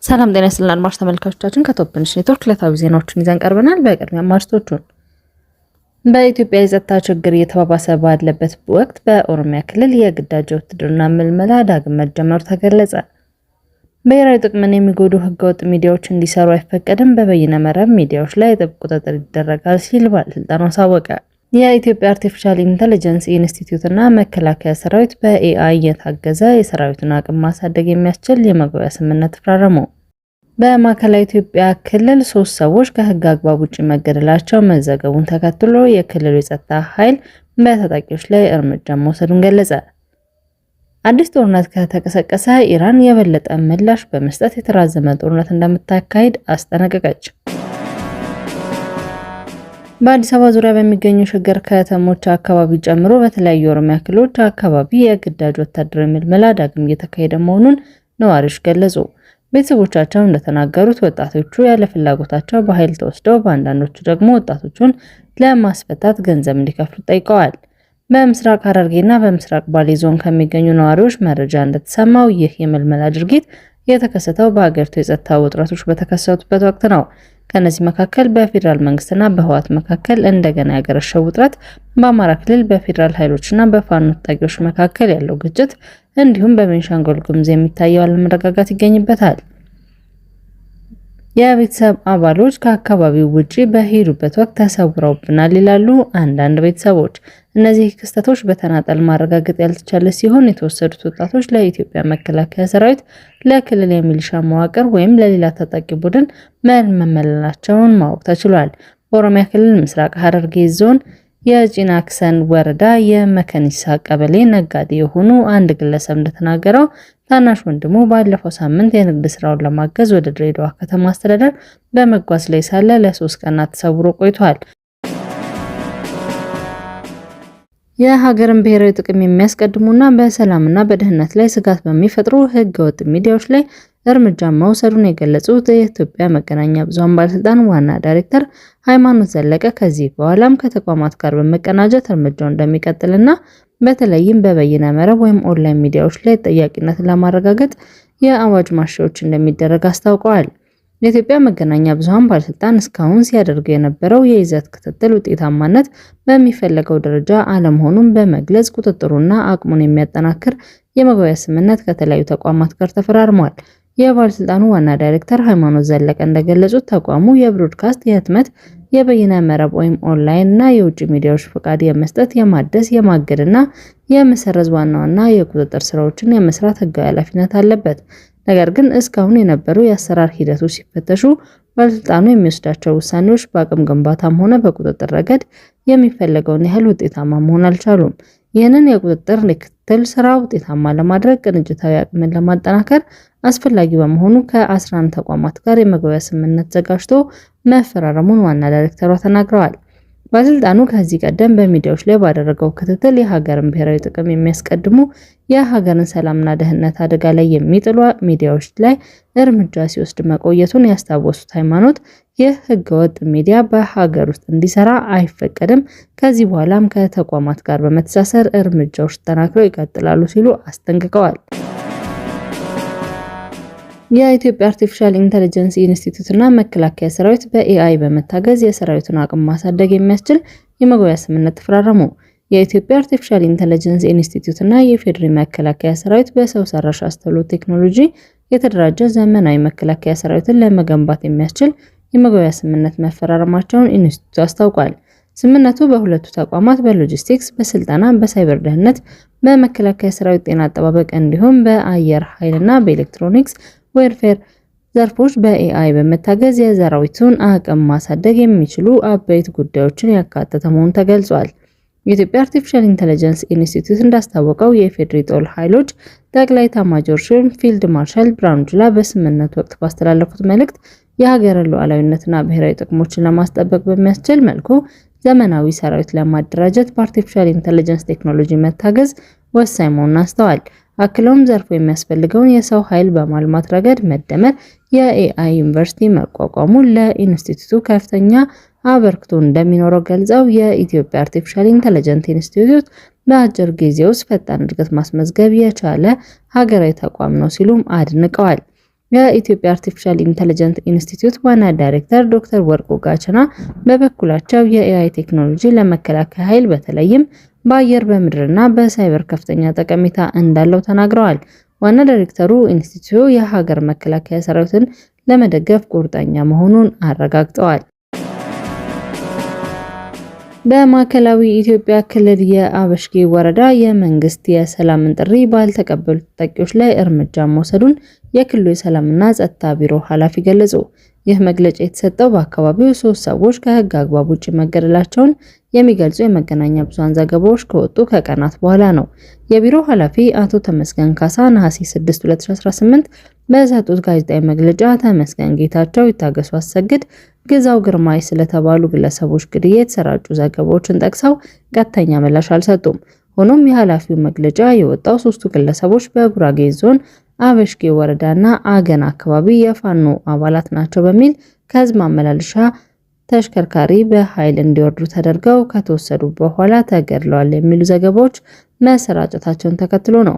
ሰላም ጤና ይስጥልን አድማጭ ተመልካቾቻችን ከቶፕንሽ ኔትወርክ ዕለታዊ ዜናዎችን ይዘን ቀርበናል። በቅድሚያ ማርቶቹን በኢትዮጵያ የጸጥታ ችግር እየተባባሰ ባለበት ወቅት በኦሮሚያ ክልል የግዳጅ ውትድርና ምልመላ ዳግም መጀመሩ ተገለጸ። ብሔራዊ ጥቅምን የሚጎዱ ህገወጥ ሚዲያዎች እንዲሰሩ አይፈቀድም፣ በበይነ መረብ ሚዲያዎች ላይ ጥብቅ ቁጥጥር ይደረጋል ሲል ባለስልጣኑ አሳወቀ። የኢትዮጵያ አርቲፊሻል ኢንተለጀንስ ኢንስቲትዩት እና መከላከያ ሰራዊት በኤአይ የታገዘ የሰራዊቱን አቅም ማሳደግ የሚያስችል የመግባቢያ ስምምነት ተፈራረሙ። በማዕከላዊ ኢትዮጵያ ክልል 3 ሰዎች ከህግ አግባብ ውጭ መገደላቸው መዘገቡን ተከትሎ የክልሉ የጸጥታ ኃይል በታጣቂዎች ላይ እርምጃ መውሰዱን ገለጸ። አዲስ ጦርነት ከተቀሰቀሰ ኢራን የበለጠ ምላሽ በመስጠት የተራዘመ ጦርነት እንደምታካሂድ አስጠነቀቀች። በአዲስ አበባ ዙሪያ በሚገኙ ሸገር ከተሞች አካባቢ ጨምሮ በተለያዩ የኦሮሚያ ክልሎች አካባቢ የግዳጅ ወታደራዊ ምልመላ ዳግም እየተካሄደ መሆኑን ነዋሪዎች ገለጹ። ቤተሰቦቻቸው እንደተናገሩት ወጣቶቹ ያለ ፍላጎታቸው በኃይል ተወስደው በአንዳንዶቹ ደግሞ ወጣቶቹን ለማስፈታት ገንዘብ እንዲከፍሉ ጠይቀዋል። በምስራቅ ሐረርጌና በምስራቅ ባሌ ዞን ከሚገኙ ነዋሪዎች መረጃ እንደተሰማው ይህ የምልመላ ድርጊት የተከሰተው በሀገሪቱ የጸጥታ ውጥረቶች በተከሰቱበት ወቅት ነው። ከነዚህ መካከል በፌዴራል መንግስትና በህወሓት መካከል እንደገና ያገረሸው ውጥረት፣ በአማራ ክልል በፌዴራል ኃይሎችና በፋኖ ታጣቂዎች መካከል ያለው ግጭት እንዲሁም በቤንሻንጉል ጉሙዝ የሚታየው አለመረጋጋት ይገኝበታል። የቤተሰብ አባሎች ከአካባቢው ውጪ በሄዱበት ወቅት ተሰውረውብናል ይላሉ አንዳንድ ቤተሰቦች። እነዚህ ክስተቶች በተናጠል ማረጋገጥ ያልተቻለ ሲሆን የተወሰዱት ወጣቶች ለኢትዮጵያ መከላከያ ሰራዊት፣ ለክልል የሚሊሻ መዋቅር ወይም ለሌላ ታጣቂ ቡድን መመለላቸውን ማወቅ ተችሏል። በኦሮሚያ ክልል ምስራቅ ሐረርጌ ዞን የጪናክሰን ወረዳ የመከኒሳ ቀበሌ ነጋዴ የሆኑ አንድ ግለሰብ እንደተናገረው ታናሽ ወንድሙ ባለፈው ሳምንት የንግድ ስራውን ለማገዝ ወደ ድሬዳዋ ከተማ አስተዳደር በመጓዝ ላይ ሳለ ለ3 ቀናት ተሰውሮ ቆይቷል። የሀገርን ብሔራዊ ጥቅም የሚያስቀድሙና በሰላምና በደህንነት ላይ ስጋት በሚፈጥሩ ህገወጥ ሚዲያዎች ላይ እርምጃ መውሰዱን የገለጹት የኢትዮጵያ መገናኛ ብዙሃን ባለስልጣን ዋና ዳይሬክተር ሃይማኖት ዘለቀ ከዚህ በኋላም ከተቋማት ጋር በመቀናጀት እርምጃው እንደሚቀጥልና በተለይም በበይነ መረብ ወይም ኦንላይን ሚዲያዎች ላይ ተጠያቂነትን ለማረጋገጥ የአዋጅ ማሻሻያዎች እንደሚደረግ አስታውቀዋል። የኢትዮጵያ መገናኛ ብዙሃን ባለስልጣን እስካሁን ሲያደርገው የነበረው የይዘት ክትትል ውጤታማነት በሚፈለገው ደረጃ አለመሆኑን በመግለጽ ቁጥጥሩና አቅሙን የሚያጠናክር የመግባቢያ ስምምነት ከተለያዩ ተቋማት ጋር ተፈራርሟል። የባለስልጣኑ ዋና ዳይሬክተር ሃይማኖት ዘለቀ እንደገለጹት ተቋሙ የብሮድካስት፣ የህትመት፣ የበይነ መረብ ወይም ኦንላይን እና የውጭ ሚዲያዎች ፈቃድ የመስጠት፣ የማደስ፣ የማገድና የመሰረዝ ዋና የቁጥጥር ስራዎችን የመስራት ህጋዊ ኃላፊነት አለበት። ነገር ግን እስካሁን የነበሩ የአሰራር ሂደቶች ሲፈተሹ ባለስልጣኑ የሚወስዳቸው ውሳኔዎች በአቅም ግንባታም ሆነ በቁጥጥር ረገድ የሚፈለገውን ያህል ውጤታማ መሆን አልቻሉም። ይህንን የቁጥጥር ክትትል ስራ ውጤታማ ለማድረግ ቅንጅታዊ አቅምን ለማጠናከር አስፈላጊ በመሆኑ ከ11 ተቋማት ጋር የመግባቢያ ስምምነት ዘጋጅቶ መፈራረሙን ዋና ዳይሬክተሯ ተናግረዋል። ባለስልጣኑ ከዚህ ቀደም በሚዲያዎች ላይ ባደረገው ክትትል የሀገርን ብሔራዊ ጥቅም የሚያስቀድሙ የሀገርን ሰላምና ደህንነት አደጋ ላይ የሚጥሉ ሚዲያዎች ላይ እርምጃ ሲወስድ መቆየቱን ያስታወሱት ሃይማኖት ይህ ህገወጥ ሚዲያ በሀገር ውስጥ እንዲሰራ አይፈቀድም፣ ከዚህ በኋላም ከተቋማት ጋር በመተሳሰር እርምጃዎች ተጠናክረው ይቀጥላሉ ሲሉ አስጠንቅቀዋል። የኢትዮጵያ አርቲፊሻል ኢንተለጀንስ ኢንስቲትዩት እና መከላከያ ሰራዊት በኤአይ በመታገዝ የሰራዊቱን አቅም ማሳደግ የሚያስችል የመግባቢያ ስምምነት ተፈራረሙ። የኢትዮጵያ አርቲፊሻል ኢንተለጀንስ ኢንስቲትዩት እና የፌዴራል መከላከያ ሰራዊት በሰው ሰራሽ አስተውሎት ቴክኖሎጂ የተደራጀ ዘመናዊ መከላከያ ሰራዊትን ለመገንባት የሚያስችል የመግባቢያ ስምምነት መፈራረማቸውን ኢንስቲትዩቱ አስታውቋል። ስምምነቱ በሁለቱ ተቋማት በሎጂስቲክስ፣ በስልጠና፣ በሳይበር ደህንነት፣ በመከላከያ ሰራዊት ጤና አጠባበቅ እንዲሁም በአየር ኃይልና በኤሌክትሮኒክስ ዌርፌር ዘርፎች በኤአይ በመታገዝ የሰራዊቱን አቅም ማሳደግ የሚችሉ አበይት ጉዳዮችን ያካተተ መሆኑ ተገልጿል። የኢትዮጵያ አርቲፊሻል ኢንተለጀንስ ኢንስቲትዩት እንዳስታወቀው የኢፌዴሪ ጦር ኃይሎች ጠቅላይ ኤታማዦር ሹም ፊልድ ማርሻል ብርሃኑ ጁላ በስምምነቱ ወቅት ባስተላለፉት መልእክት የሀገርን ሉዓላዊነትና ብሔራዊ ጥቅሞችን ለማስጠበቅ በሚያስችል መልኩ ዘመናዊ ሰራዊት ለማደራጀት በአርቲፊሻል ኢንተለጀንስ ቴክኖሎጂ መታገዝ ወሳኝ መሆኑን አስተዋል። አክለውም ዘርፉ የሚያስፈልገውን የሰው ኃይል በማልማት ረገድ መደመር የኤአይ ዩኒቨርሲቲ መቋቋሙ ለኢንስቲትዩቱ ከፍተኛ አበርክቶ እንደሚኖረው ገልጸው የኢትዮጵያ አርቲፊሻል ኢንተለጀንስ ኢንስቲትዩት በአጭር ጊዜ ውስጥ ፈጣን እድገት ማስመዝገብ የቻለ ሀገራዊ ተቋም ነው ሲሉም አድንቀዋል። የኢትዮጵያ አርቲፊሻል ኢንተለጀንስ ኢንስቲትዩት ዋና ዳይሬክተር ዶክተር ወርቁ ጋቸና በበኩላቸው የኤአይ ቴክኖሎጂ ለመከላከያ ኃይል በተለይም በአየር በምድርና በሳይበር ከፍተኛ ጠቀሜታ እንዳለው ተናግረዋል። ዋና ዳይሬክተሩ ኢንስቲትዩቱ የሀገር መከላከያ ሰራዊትን ለመደገፍ ቁርጠኛ መሆኑን አረጋግጠዋል። በማዕከላዊ ኢትዮጵያ ክልል የአበሽጌ ወረዳ የመንግስት የሰላምን ጥሪ ባልተቀበሉ ተጠቂዎች ላይ እርምጃ መውሰዱን የክልሉ የሰላምና ጸጥታ ቢሮ ኃላፊ ገለጹ። ይህ መግለጫ የተሰጠው በአካባቢው 3 ሰዎች ከህግ አግባብ ውጭ መገደላቸውን የሚገልጹ የመገናኛ ብዙሃን ዘገባዎች ከወጡ ከቀናት በኋላ ነው። የቢሮው ኃላፊ አቶ ተመስገን ካሳ ነሐሴ 6 2018 በሰጡት ጋዜጣዊ መግለጫ ተመስገን ጌታቸው፣ ይታገሱ አሰግድ፣ ግዛው ግርማይ ስለተባሉ ግለሰቦች ግድያ የተሰራጩ ዘገባዎችን ጠቅሰው ቀጥተኛ ምላሽ አልሰጡም። ሆኖም የኃላፊው መግለጫ የወጣው 3ቱ ግለሰቦች በጉራጌ ዞን አበሽጌ ወረዳና አገን አካባቢ የፋኖ አባላት ናቸው በሚል ከህዝብ ማመላለሻ ተሽከርካሪ በኃይል እንዲወርዱ ተደርገው ከተወሰዱ በኋላ ተገድለዋል የሚሉ ዘገባዎች መሰራጨታቸውን ተከትሎ ነው።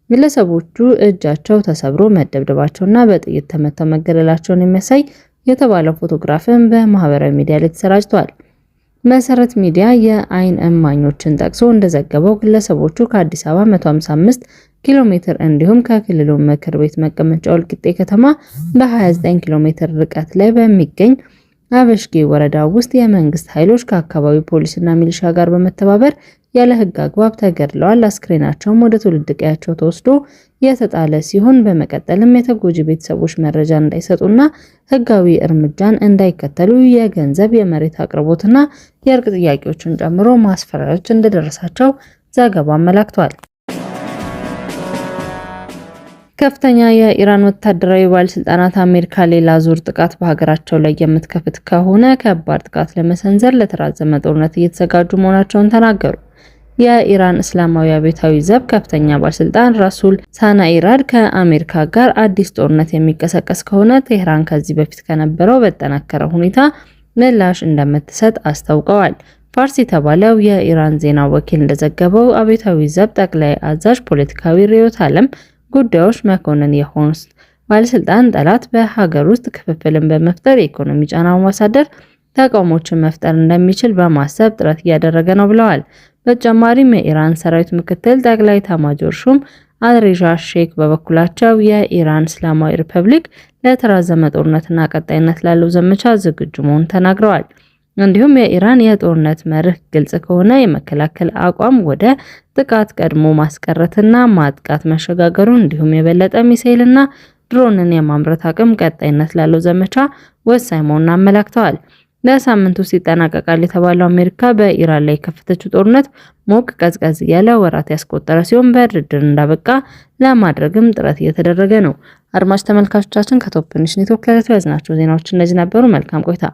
ግለሰቦቹ እጃቸው ተሰብሮ መደብደባቸውና በጥይት ተመተው መገደላቸውን የሚያሳይ የተባለው ፎቶግራፍም በማህበራዊ ሚዲያ ላይ ተሰራጭቷል። መሰረት ሚዲያ የአይን እማኞችን ጠቅሶ እንደዘገበው ግለሰቦቹ ከአዲስ አበባ 155 ኪሎ ሜትር እንዲሁም ከክልሉ ምክር ቤት መቀመጫ ወልቂጤ ከተማ በ29 ኪሎ ሜትር ርቀት ላይ በሚገኝ አበሽጌ ወረዳ ውስጥ የመንግስት ኃይሎች ከአካባቢው ፖሊስና ሚሊሻ ጋር በመተባበር ያለ ህግ አግባብ ተገድለዋል። አስክሬናቸውም ወደ ትውልድ ቀያቸው ተወስዶ የተጣለ ሲሆን በመቀጠልም የተጎጂ ቤተሰቦች መረጃ እንዳይሰጡና ህጋዊ እርምጃን እንዳይከተሉ የገንዘብ የመሬት አቅርቦትና የእርቅ ጥያቄዎችን ጨምሮ ማስፈራሪያዎች እንደደረሳቸው ዘገባው አመላክቷል። ከፍተኛ የኢራን ወታደራዊ ባለስልጣናት አሜሪካ ሌላ ዙር ጥቃት በሀገራቸው ላይ የምትከፍት ከሆነ ከባድ ጥቃት ለመሰንዘር ለተራዘመ ጦርነት እየተዘጋጁ መሆናቸውን ተናገሩ። የኢራን እስላማዊ አብዮታዊ ዘብ ከፍተኛ ባለስልጣን ራሱል ሳናኢራድ ከአሜሪካ ጋር አዲስ ጦርነት የሚቀሰቀስ ከሆነ ቴህራን ከዚህ በፊት ከነበረው በተጠናከረ ሁኔታ ምላሽ እንደምትሰጥ አስታውቀዋል። ፋርስ የተባለው የኢራን ዜና ወኪል እንደዘገበው አብዮታዊ ዘብ ጠቅላይ አዛዥ ፖለቲካዊ ርዕዮተ ዓለም ጉዳዮች መኮንን የሆኑት ባለስልጣን ጠላት በሀገር ውስጥ ክፍፍልን በመፍጠር የኢኮኖሚ ጫና በማሳደር ተቃውሞችን መፍጠር እንደሚችል በማሰብ ጥረት እያደረገ ነው ብለዋል። በተጨማሪም የኢራን ሰራዊት ምክትል ጠቅላይ ኤታማዦር ሹም አልሬዛ ሼክ በበኩላቸው የኢራን እስላማዊ ሪፐብሊክ ለተራዘመ ጦርነትና ቀጣይነት ላለው ዘመቻ ዝግጁ መሆኑን ተናግረዋል። እንዲሁም የኢራን የጦርነት መርህ ግልጽ ከሆነ የመከላከል አቋም ወደ ጥቃት ቀድሞ ማስቀረትና ማጥቃት መሸጋገሩ እንዲሁም የበለጠ ሚሳኤልና ድሮንን የማምረት አቅም ቀጣይነት ላለው ዘመቻ ወሳኝ መሆኑን አመላክተዋል። ለሳምንት ውስጥ ይጠናቀቃል የተባለው አሜሪካ በኢራን ላይ የከፈተችው ጦርነት ሞቅ ቀዝቀዝ ያለ ወራት ያስቆጠረ ሲሆን በድርድር እንዳበቃ ለማድረግም ጥረት እየተደረገ ነው። አድማጭ ተመልካቾቻችን ከቶፕ ኔሽን ኔትወርክ ለዕለቱ ያዝናቸው ዜናዎች እነዚህ ነበሩ። መልካም ቆይታ።